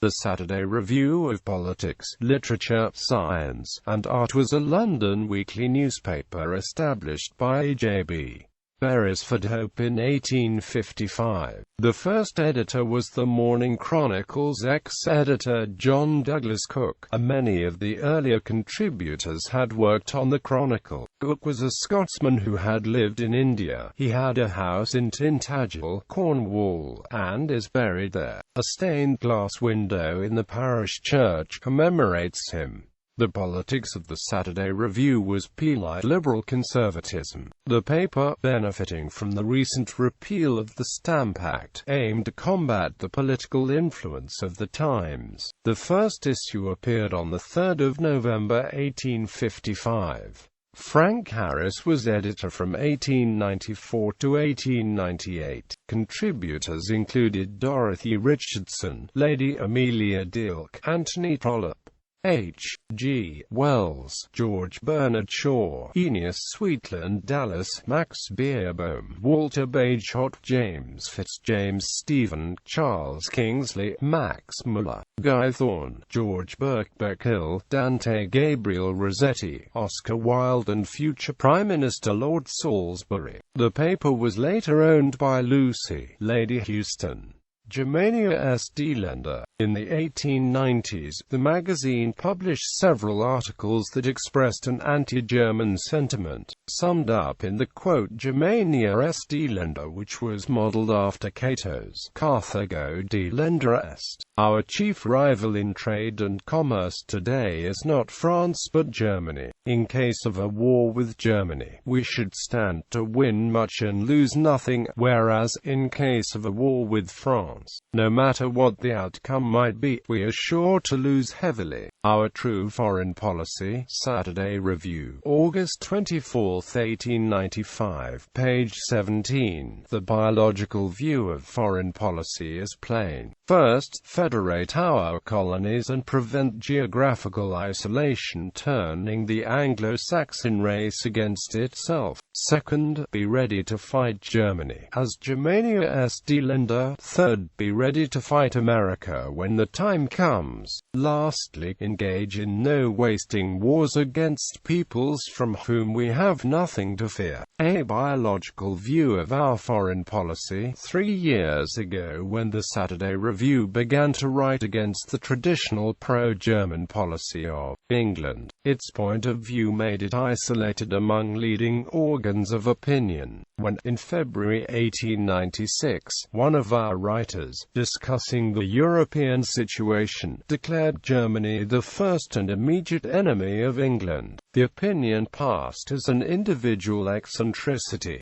The Saturday Review of Politics, Literature, Science, and Art was a London weekly newspaper established by A.J.B.Beresford Hope in 1855. The first editor was the Morning Chronicle's ex-editor John Douglas Cook. Many of the earlier contributors had worked on the Chronicle. Cook was a Scotsman who had lived in India. He had a house in Tintagel, Cornwall, and is buried there. A stained glass window in the parish church commemorates him. The politics of the Saturday Review was purely liberal conservatism. The paper, benefiting from the recent repeal of the Stamp Act, aimed to combat the political influence of the Times. The first issue appeared on the 3rd of November 1855. Frank Harris was editor from 1894 to 1898. Contributors included Dorothy Richardson, Lady Amelia Dilke, Anthony Trollope, H.G. Wells, George Bernard Shaw, Eneas Sweetland Dallas, Max Beerbohm, Walter Bagehot, James Fitzjames Stephen, Charles Kingsley, Max Muller, Guy Thorne, George Burke Beckill, Dante Gabriel Rossetti, Oscar Wilde, and future Prime Minister Lord Salisbury. The paper was later owned by Lucy, Lady Houston, Germania S. Delender. In the 1890s, the magazine published several articles that expressed an anti-German sentiment, summed up in the quote Germania S. Delender, which was modeled after Cato's Carthago Delender Est. Our chief rival in trade and commerce today is not France but Germany. In case of a war with Germany, we should stand to win much and lose nothing, whereas, in case of a war with France, no matter what the outcome might be, we are sure to lose heavily. Our True Foreign Policy, Saturday Review, August 24, 1895, page 17. The biological view of foreign policy is plain. First, federate our colonies and prevent geographical isolation turning the Anglo-Saxon race against itself. Second, be ready to fight Germany as Germania S. Delender. Third, be ready to fight America when the time comes. Lastly, engage in no wasting wars against peoples from whom we have nothing to fear. A biological view of our foreign policy. 3 years ago, when the Saturday Review began to write against the traditional pro-German policy of England, its point of view made it isolated among leading organs of opinion. When, in February 1896, one of our writers, discussing the European situation, declared Germany the first and immediate enemy of England, the opinion passed as an individual eccentricity.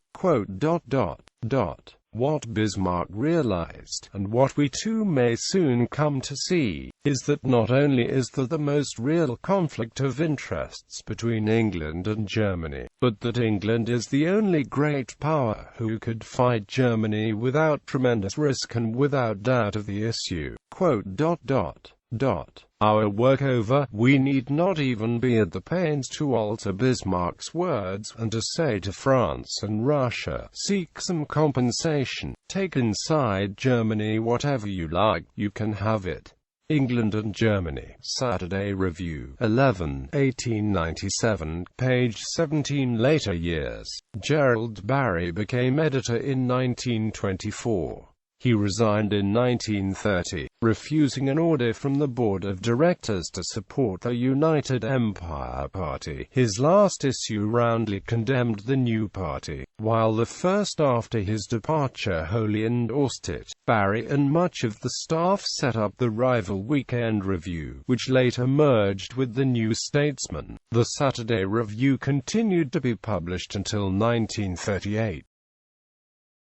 What Bismarck realized, and what we too may soon come to see, is that not only is there the most real conflict of interests between England and Germany, but that England is the only great power who could fight Germany without tremendous risk and without doubt of the issue. Our work over, we need not even be at the pains to alter Bismarck's words, and to say to France and Russia, seek some compensation, take inside Germany whatever you like, you can have it. England and Germany, Saturday Review, 11, 1897, page 17. Later years, Gerald Barry became editor in 1924. He resigned in 1930, refusing an order from the board of directors to support the United Empire Party. His last issue roundly condemned the new party, while the first after his departure wholly endorsed it. Barry and much of the staff set up the rival Weekend Review, which later merged with the New Statesman. The Saturday Review continued to be published until 1938.